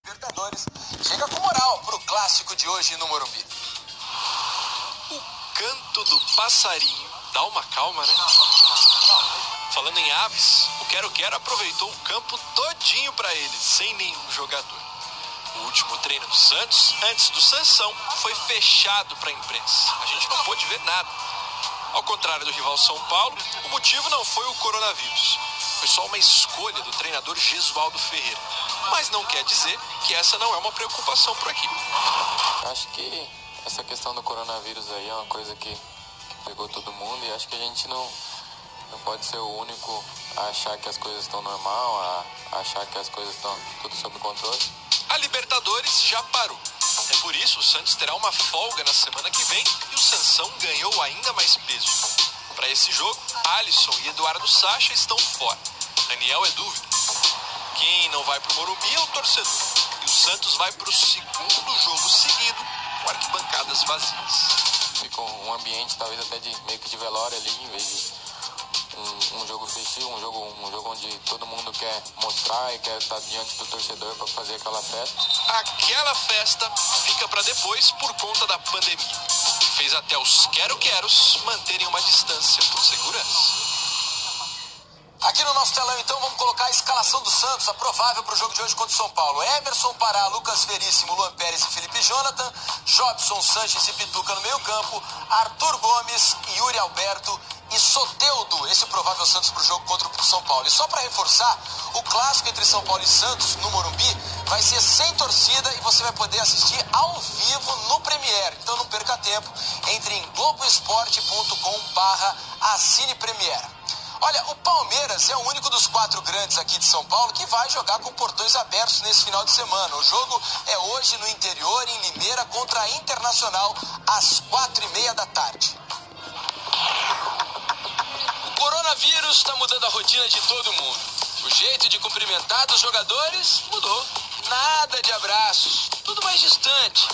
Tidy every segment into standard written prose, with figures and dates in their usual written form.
Libertadores chega com moral pro clássico de hoje no Morumbi. O canto do passarinho dá uma calma, né? Falando em aves, o Quero-Quero aproveitou o campo todinho para ele, sem nenhum jogador. O último treino do Santos, antes do Sansão, foi fechado para a imprensa. A gente não pôde ver nada. Ao contrário do rival São Paulo, o motivo não foi o coronavírus. Foi só uma escolha do treinador Gesualdo Ferreira. Mas não quer dizer que essa não é uma preocupação por aqui. Acho que essa questão do coronavírus aí é uma coisa que pegou todo mundo e acho que a gente não pode ser o único a achar que as coisas estão normal, a achar que as coisas estão tudo sob controle. A Libertadores já parou. É por isso o Santos terá uma folga na semana que vem e o Sansão ganhou ainda mais peso. Para esse jogo, Alisson e Eduardo Sacha estão fora. Daniel é dúvida. Quem não vai pro Morumbi é o torcedor. E o Santos vai pro segundo jogo seguido com arquibancadas vazias. Ficou um ambiente talvez até de meio que de velório ali, em vez de um jogo festivo, um jogo onde todo mundo quer mostrar e quer estar diante do torcedor para fazer aquela festa. Aquela festa fica para depois por conta da pandemia. Fez até os quero-queros manterem uma distância por segurança. Aqui no nosso telão, então, vamos colocar a escalação do Santos, a provável para o jogo de hoje contra o São Paulo. Emerson, Pará, Lucas Veríssimo, Luan Pérez e Felipe Jonathan, Jobson, Sanches e Pituca no meio campo, Arthur Gomes, Yuri Alberto e Soteldo, esse provável Santos para o jogo contra o São Paulo. E só para reforçar, o clássico entre São Paulo e Santos no Morumbi vai ser sem torcida e você vai poder assistir ao vivo no Premiere. Então não perca tempo, entre em globoesporte.com/assine Premiere. Olha, o Palmeiras é o único dos 4 grandes aqui de São Paulo que vai jogar com portões abertos nesse final de semana. O jogo é hoje no interior, em Limeira, contra a Internacional, às 4h30 da tarde. O coronavírus está mudando a rotina de todo mundo. O jeito de cumprimentar dos jogadores mudou. Nada de abraços, tudo mais distante.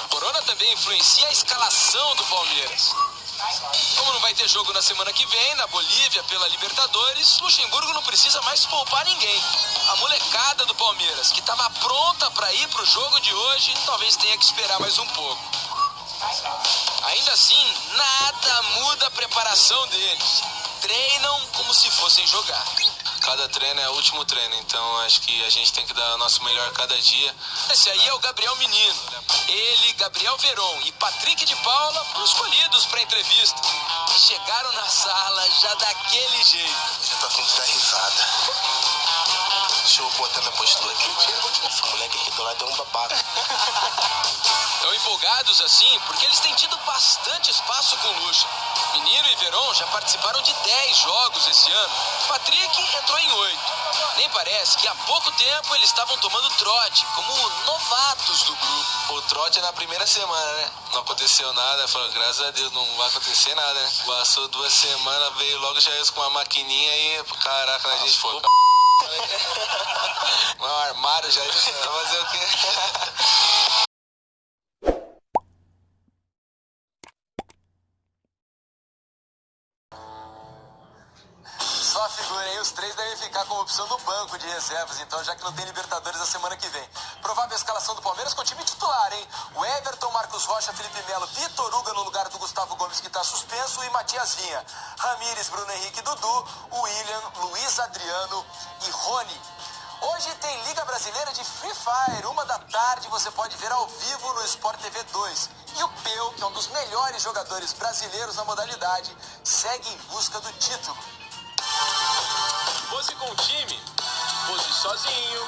O corona também influencia a escalação do Palmeiras. Como não vai ter jogo na semana que vem, na Bolívia, pela Libertadores, Luxemburgo não precisa mais poupar ninguém. A molecada do Palmeiras, que estava pronta para ir para o jogo de hoje, talvez tenha que esperar mais um pouco. Ainda assim, nada muda a preparação deles. Treinam como se fossem jogar. Cada treino é o último treino, então acho que a gente tem que dar o nosso melhor cada dia. Esse aí é o Gabriel Menino. Ele, Gabriel Veron e Patrick de Paula foram escolhidos para a entrevista. E chegaram na sala já daquele jeito. Você tá afim de dar risada. Deixa eu botar minha postura aqui. Esse moleque aqui do lado é um babaca. Estão empolgados assim porque eles têm tido bastante espaço com o Lucha. Menino e Veron já participaram de 10 jogos esse ano. Patrick entrou em 8. Nem parece que há pouco tempo eles estavam tomando trote, como novatos do grupo. O trote é na primeira semana, né? Não aconteceu nada, falou, graças a Deus, não vai acontecer nada, né? Passou 2 semanas, veio logo já isso com uma maquininha e, caraca, a gente ficou... Um armário já, vai fazer o quê? Só figurem, os 3 devem ficar como opção do banco de reservas, então, já que não tem Libertadores na semana que vem. Provável escalação do Palmeiras com time titular, hein? O Everton, Marcos Rocha, Felipe Melo, Vitor Hugo no lugar do Gustavo Gomes, que está suspenso, e Matias Vinha. Ramires, Bruno Henrique, Dudu, William, Luiz Adriano e Rony. Hoje tem Liga Brasileira de Free Fire, 1 da tarde, você pode ver ao vivo no Sport TV 2. E o Peu, que é um dos melhores jogadores brasileiros na modalidade, segue em busca do título. Pose com o time, pose sozinho.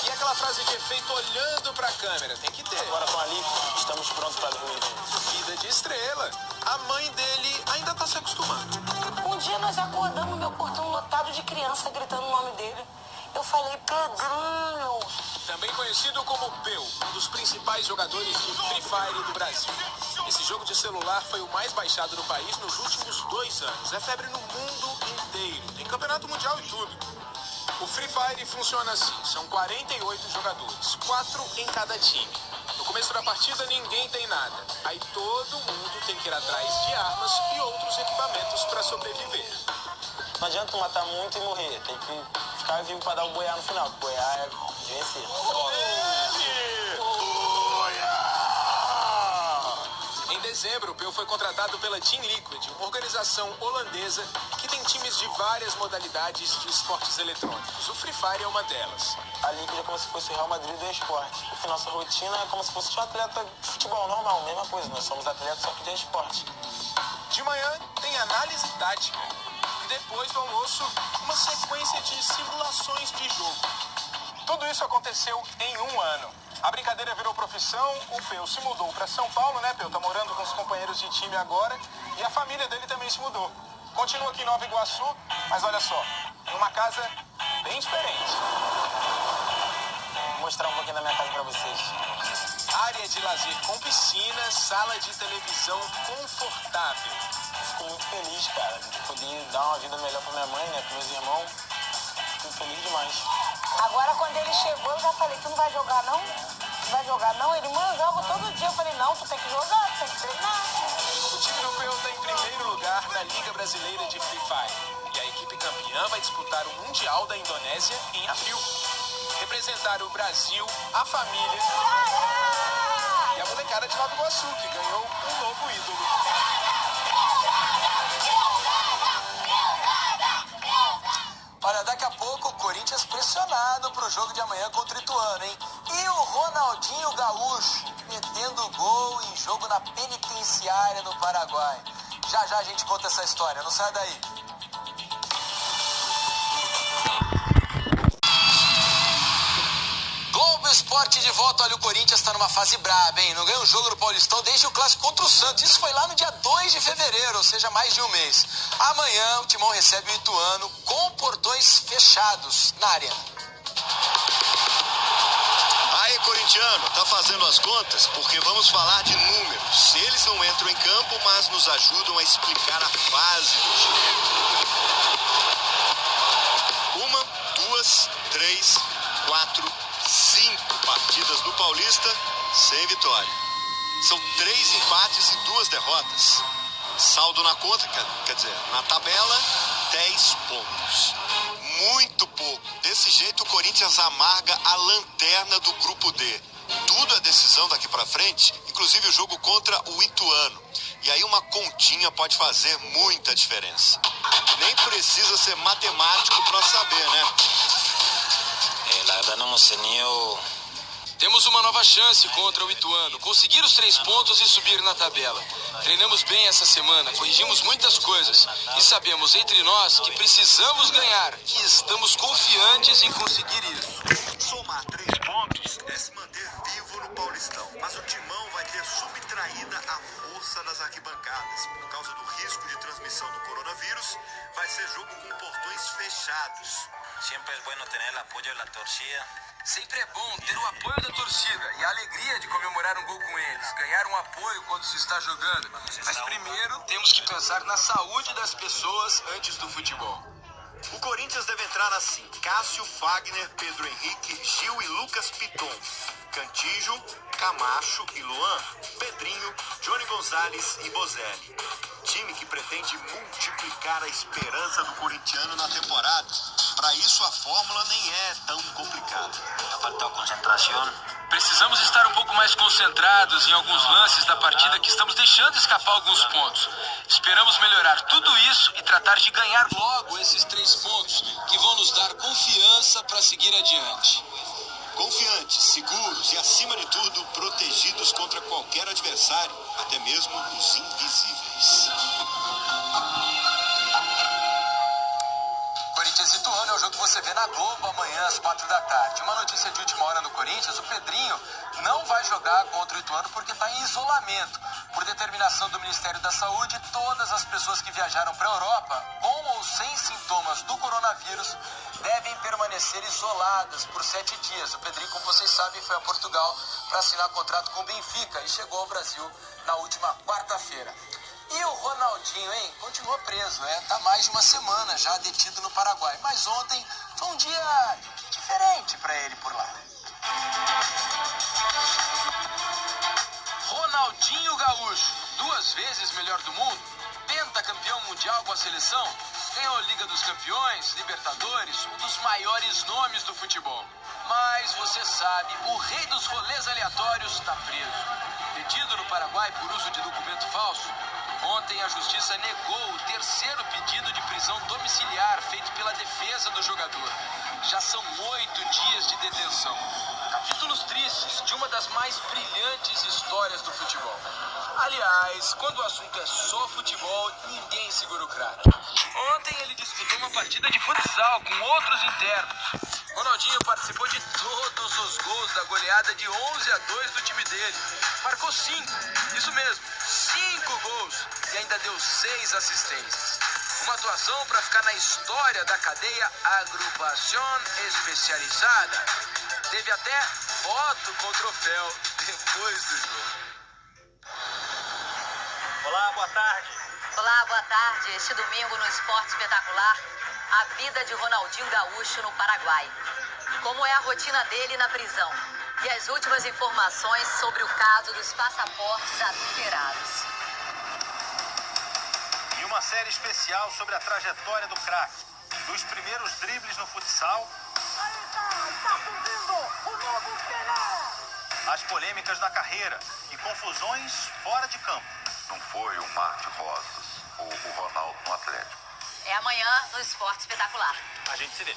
E aquela frase de efeito olhando pra câmera, tem que ter. Agora com a Liga, estamos prontos para dormir. Vida de estrela. A mãe dele ainda tá se acostumando. Um dia nós acordamos meu portão lotado de criança gritando o nome dele. Eu falei, Pedrinho. Também conhecido como Peu, um dos principais jogadores de Free Fire do Brasil. Esse jogo de celular foi o mais baixado no país nos últimos 2 anos. É febre no mundo inteiro. Tem campeonato mundial e tudo. O Free Fire funciona assim. São 48 jogadores, 4 em cada time. No começo da partida ninguém tem nada. Aí todo mundo tem que ir atrás de armas e outros equipamentos para sobreviver. Não adianta matar muito e morrer. Tem que ficar vivo para dar o boiar no final. Boiar é vencer. dezembro, o Peu foi contratado pela Team Liquid, uma organização holandesa que tem times de várias modalidades de esportes eletrônicos. O Free Fire é uma delas. A Liquid é como se fosse o Real Madrid do esporte. Porque nossa rotina é como se fosse um atleta de futebol normal, mesma coisa. Nós somos atletas só que de esporte. De manhã tem análise tática e depois do almoço uma sequência de simulações de jogo. Tudo isso aconteceu em um ano. A brincadeira virou profissão, o Peu se mudou para São Paulo, né, Peu? Tá morando com os companheiros de time agora e a família dele também se mudou. Continua aqui em Nova Iguaçu, mas olha só, numa casa bem diferente. Vou mostrar um pouquinho da minha casa para vocês. Área de lazer com piscina, sala de televisão confortável. Fico muito feliz, cara, de poder dar uma vida melhor pra minha mãe, né, pros meus irmãos. Fico feliz demais. Agora, quando ele chegou, eu já falei, tu não vai jogar, não? Tu vai jogar, não? Ele, mãe, eu jogo todo dia. Eu falei, não, tu tem que jogar, tu tem que treinar. O time do Peu está em primeiro lugar na Liga Brasileira de Free Fire. E a equipe campeã vai disputar o Mundial da Indonésia em abril. Representar o Brasil, a família e a molecada de Nova Iguaçu, que ganhou um novo ídolo. Olha, daqui a pouco o Corinthians pressionado pro jogo de amanhã contra o Ituano, hein? E o Ronaldinho Gaúcho metendo gol em jogo na penitenciária no Paraguai. Já já a gente conta essa história, não sai daí. Globo Esporte de volta. Olha, o Corinthians tá numa fase braba, hein? Não ganha um jogo no Paulistão desde o clássico contra o Santos. Isso foi lá no dia 2 de fevereiro, ou seja, mais de um mês. Amanhã o Timão recebe o Ituano com portões fechados na arena. Aí, corintiano, tá fazendo as contas? Porque vamos falar de números. Eles não entram em campo, mas nos ajudam a explicar a fase do jogo. 1, 2, 3, 4, 5 partidas no Paulista sem vitória. São 3 empates e 2 derrotas. Saldo na conta, quer dizer, na tabela, 10 pontos. Muito pouco. Desse jeito o Corinthians amarga a lanterna do grupo D. Tudo é decisão daqui pra frente, inclusive o jogo contra o Ituano. E aí uma continha pode fazer muita diferença. Nem precisa ser matemático pra saber, né? La verdad no hemos tenido... Temos uma nova chance contra o Ituano, conseguir os 3 pontos e subir na tabela. Treinamos bem essa semana, corrigimos muitas coisas e sabemos entre nós que precisamos ganhar e estamos confiantes em conseguir isso. Somar 3 pontos é se manter vivo no Paulistão. Mas o Timão vai ter subtraída a força das arquibancadas. Por causa do risco de transmissão do coronavírus, vai ser jogo com portões fechados. Sempre é bom ter o apoio da torcida. Sempre é bom ter o apoio da torcida e a alegria de comemorar um gol com eles, ganhar um apoio quando se está jogando. Mas primeiro temos que pensar na saúde das pessoas antes do futebol. O Corinthians deve entrar assim: Cássio, Fagner, Pedro Henrique, Gil e Lucas Piton, Cantígio, Camacho e Luan, Pedrinho, Johnny Gonzalez e Bozelli. Time que pretende multiplicar a esperança do corintiano na temporada. Para isso a fórmula nem é tão complicada. Falta concentração. Precisamos estar um pouco mais concentrados em alguns lances da partida que estamos deixando escapar alguns pontos. Esperamos melhorar tudo isso e tratar de ganhar logo esses 3 pontos que vão nos dar confiança para seguir adiante. Confiantes, seguros e, acima de tudo, protegidos contra qualquer adversário, até mesmo os invisíveis. Corinthians e Ituano é o jogo que você vê na Globo amanhã às 4 da tarde. Uma notícia de última hora no Corinthians: o Pedrinho não vai jogar contra o Ituano porque está em isolamento. Por determinação do Ministério da Saúde, todas as pessoas que viajaram para a Europa, com ou sem sintomas do coronavírus, devem permanecer isoladas por 7 dias. O Pedrinho, como vocês sabem, foi a Portugal para assinar contrato com o Benfica e chegou ao Brasil na última quarta-feira. E o Ronaldinho, hein? Continua preso, Tá mais de uma semana já detido no Paraguai. Mas ontem foi um dia diferente para ele por lá. Ronaldinho Gaúcho, 2 vezes melhor do mundo, pentacampeão mundial com a seleção, ganhou Liga dos Campeões, Libertadores, um dos maiores nomes do futebol. Mas você sabe, o rei dos rolês aleatórios está preso. detido no Paraguai por uso de documento falso. Ontem, a justiça negou o terceiro pedido de prisão domiciliar feito pela defesa do jogador. Já são 8 dias de detenção. Capítulos tristes de uma das mais brilhantes histórias do futebol. Aliás, quando o assunto é só futebol, ninguém segura o craque. Ontem ele disputou uma partida de futsal com outros internos. Ronaldinho participou de todos os gols da goleada de 11-2 do time dele. Marcou 5, isso mesmo, 5 gols e ainda deu 6 assistências. Uma atuação para ficar na história da cadeia Agrupación Especializada. Teve até foto com o troféu depois do jogo. Olá, boa tarde. Olá, boa tarde. Este domingo no Esporte Espetacular, a vida de Ronaldinho Gaúcho no Paraguai. Como é a rotina dele na prisão e as últimas informações sobre o caso dos passaportes adulterados. E uma série especial sobre a trajetória do craque. Dos primeiros dribles no futsal, as polêmicas na carreira e confusões fora de campo. Não foi um mar de rosas, o Ronaldo no Atlético. É amanhã no Esporte Espetacular. A gente se vê.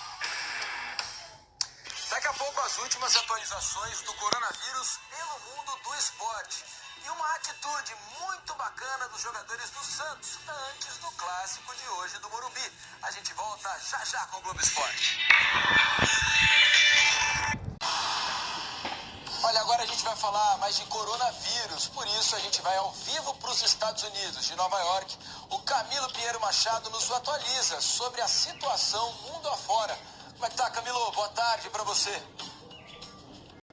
Daqui a pouco as últimas atualizações do coronavírus pelo mundo do esporte. E uma atitude muito bacana dos jogadores do Santos antes do clássico de hoje do Morumbi. A gente volta já já com o Globo Esporte. Olha, agora a gente vai falar mais de coronavírus, por isso a gente vai ao vivo para os Estados Unidos, de Nova York. O Camilo Pinheiro Machado nos atualiza sobre a situação mundo afora. Como é que tá, Camilo? Boa tarde para você.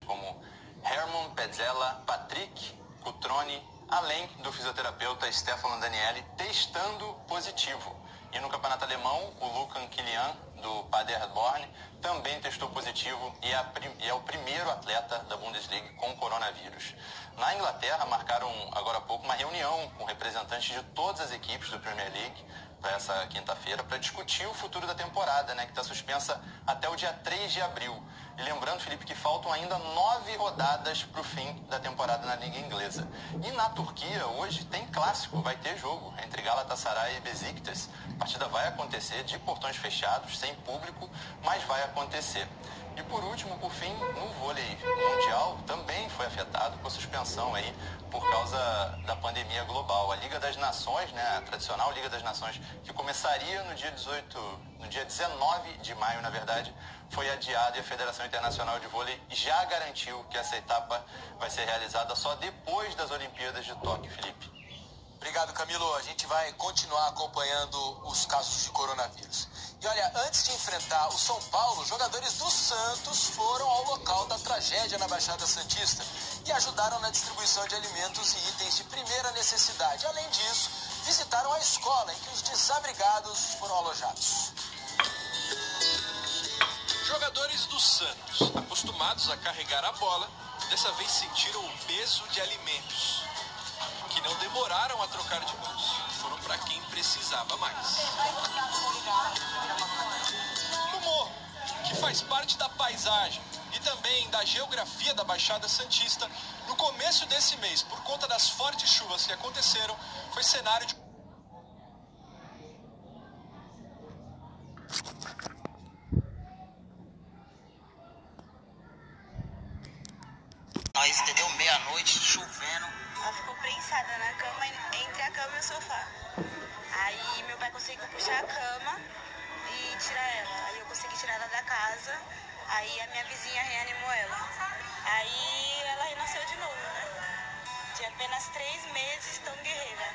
Como Herman, Pezzella, Patrick, Cutrone, além do fisioterapeuta Stefano Daniele, testando positivo. E no campeonato alemão, o Lukan Kilian, do Paderborn, também testou positivo e é o primeiro atleta da Bundesliga com coronavírus. Na Inglaterra, marcaram agora há pouco uma reunião com representantes de todas as equipes do Premier League para essa quinta-feira para discutir o futuro da temporada, né, que está suspensa até o dia 3 de abril. E lembrando, Felipe, que faltam ainda 9 rodadas para o fim da temporada na Liga Inglesa. E na Turquia, hoje, tem clássico, vai ter jogo entre Galatasaray e Besiktas. A partida vai acontecer de portões fechados, sem público, mas vai acontecer. E por último, por fim, no vôlei mundial também foi afetado por suspensão aí por causa da pandemia global. A Liga das Nações, né, a tradicional Liga das Nações, que começaria no dia 19 de maio, na verdade, foi adiada e a Federação Internacional de Vôlei já garantiu que essa etapa vai ser realizada só depois das Olimpíadas de Tóquio, Felipe. Obrigado, Camilo. A gente vai continuar acompanhando os casos de coronavírus. E olha, antes de enfrentar o São Paulo, jogadores do Santos foram ao local da tragédia na Baixada Santista e ajudaram na distribuição de alimentos e itens de primeira necessidade. Além disso, visitaram a escola em que os desabrigados foram alojados. Jogadores do Santos, acostumados a carregar a bola, dessa vez sentiram o peso de alimentos, que não demoraram a trocar de mãos. Foram para quem precisava mais. No morro, que faz parte da paisagem e também da geografia da Baixada Santista, no começo desse mês, por conta das fortes chuvas que aconteceram, foi cenário de... Nós, entendeu? Meia-noite, chovendo. Ela ficou prensada na cama, entre a cama e o sofá. Aí meu pai conseguiu puxar a cama e tirar ela. Aí eu consegui tirar ela da casa. Aí a minha vizinha reanimou ela. Aí ela renasceu de novo, né? Tinha apenas 3 meses, tão guerreira.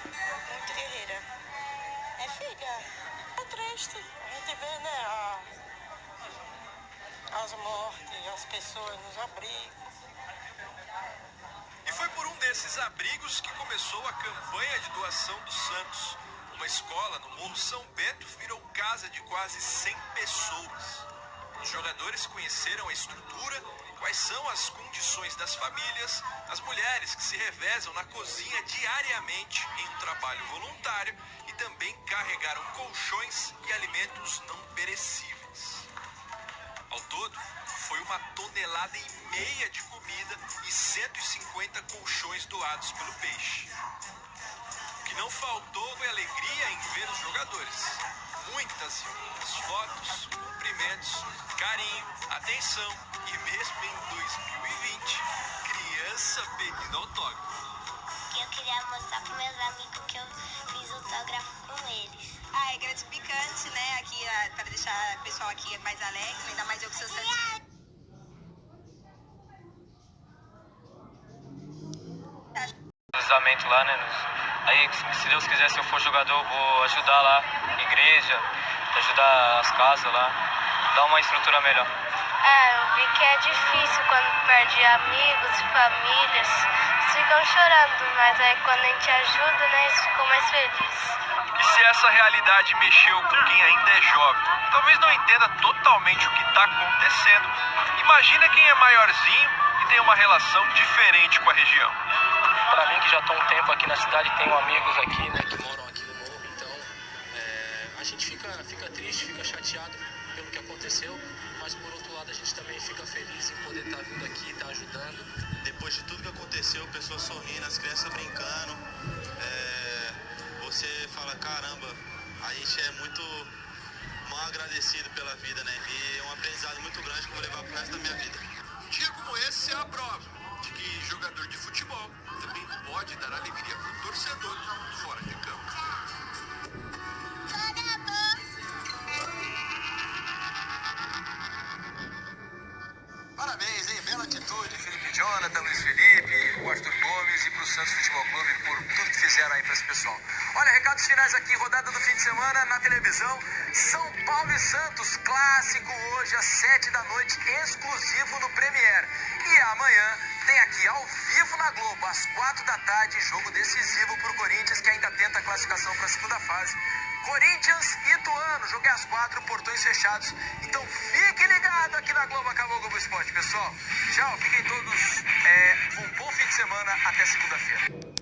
Muito guerreira. É filha. É triste. A gente vê, né, as mortes, as pessoas nos abrigos. E foi por um desses abrigos que começou a campanha de doação do Santos. Uma escola no Morro São Bento virou casa de quase 100 pessoas. Os jogadores conheceram a estrutura, quais são as condições das famílias, as mulheres que se revezam na cozinha diariamente em um trabalho voluntário e também carregaram colchões e alimentos não perecíveis. Ao todo, foi uma tonelada imensa meia de comida e 150 colchões doados pelo Peixe. O que não faltou foi alegria em ver os jogadores. Muitas e muitas fotos, cumprimentos, carinho, atenção e mesmo em 2020, criança pedindo autógrafo. Eu queria mostrar para meus amigos que eu fiz autógrafo com eles. É gratificante, né? Aqui, para deixar o pessoal aqui mais alegre, ainda mais eu que sou santista. Lá, né? Aí, se Deus quiser, se eu for jogador, eu vou ajudar lá, igreja, ajudar as casas lá, dar uma estrutura melhor. Eu vi que é difícil quando perde amigos, famílias, eles ficam chorando, mas aí quando a gente ajuda, né, eles ficam mais felizes. E se essa realidade mexeu com quem ainda é jovem, talvez não entenda totalmente o que está acontecendo, imagina quem é maiorzinho e tem uma relação diferente com a região. Para mim, que já estou um tempo aqui na cidade, tenho amigos aqui, né, que moram aqui no morro, então a gente fica triste, fica chateado pelo que aconteceu, mas por outro lado a gente também fica feliz em poder estar vindo aqui, estar ajudando. Depois de tudo que aconteceu, pessoas sorrindo, as crianças brincando, você fala, caramba, a gente é muito mal agradecido pela vida, né? E é um aprendizado muito grande que eu vou levar pro resto da minha vida. Dia como esse é a prova de que jogador de futebol também pode dar alegria pro torcedor fora de campo. Parabéns, hein? Bela atitude, Felipe Jonathan, Luiz Felipe, o Arthur Gomes e pro Santos Futebol Clube por tudo que fizeram aí pra esse pessoal. Olha, recados finais aqui, rodada do fim de semana na televisão. São Paulo e Santos, clássico hoje às 7 da noite, exclusivo no Premiere. E amanhã tem aqui ao vivo na Globo, às 4 da tarde, jogo decisivo pro Corinthians, que ainda tenta a classificação para a segunda fase. Corinthians e Ituano, jogo é às 4, portões fechados. Então fique ligado aqui na Globo. Acabou o Globo Esporte, pessoal. Tchau, fiquem todos um bom fim de semana, até segunda-feira.